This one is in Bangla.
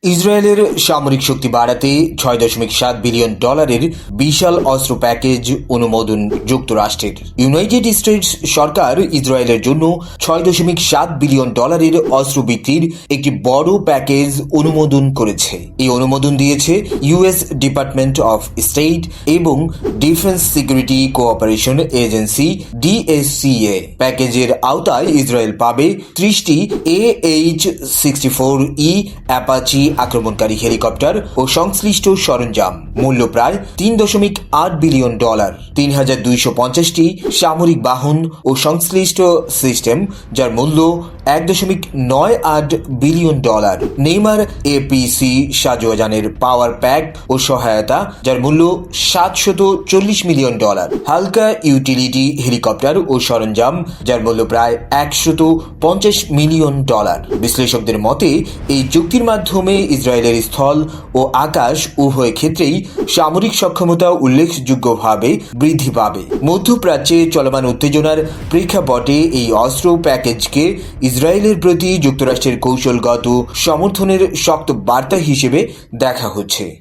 ইসরায়েলের সামরিক শক্তি বাড়াতে $6.7 বিলিয়ন বিশাল অস্ত্র প্যাকেজ অনুমোদন যুক্তরাষ্ট্রের। ইউনাইটেড স্টেটস সরকার ইসরায়েলের জন্য $6.7 বিলিয়ন অস্ত্র বিক্রির একটি বড় প্যাকেজ অনুমোদন করেছে। এই অনুমোদন দিয়েছে ইউএস ডিপার্টমেন্ট অফ স্টেট এবং ডিফেন্স সিকিউরিটি কোঅপারেশন এজেন্সি ডিএসসিএ। প্যাকেজের আওতায় ইসরায়েল পাবে 30টি AH-64E অ্যাপাচি আক্রমণকারী হেলিকপ্টার ও সংশ্লিষ্ট সরঞ্জাম, মূল্য প্রায় $3.8 বিলিয়ন, 3250টি সামরিক বাহন ও সংশ্লিষ্ট সিস্টেম যার মূল্য $1.98 billion, Neymar APC সাজোয়াজানের power pack ও সহায়তা যার মূল্য $740 মিলিয়ন, হালকা ইউটিলিটি হেলিকপ্টার ও সরঞ্জাম যার মূল্য প্রায় $150 মিলিয়ন। বিশ্লেষকদের মতে এই চুক্তির মাধ্যমে ইসরায়েলের স্থল ও আকাশ উভয় ক্ষেত্রেই সামরিক সক্ষমতা উল্লেখযোগ্যভাবে বৃদ্ধি পাবে। মধ্যপ্রাচ্যে চলমান উত্তেজনার প্রেক্ষাপটে এই অস্ত্র প্যাকেজকে ইসরায়েলের প্রতি যুক্তরাষ্ট্রের কৌশলগত সমর্থনের শক্ত বার্তা হিসেবে দেখা হচ্ছে।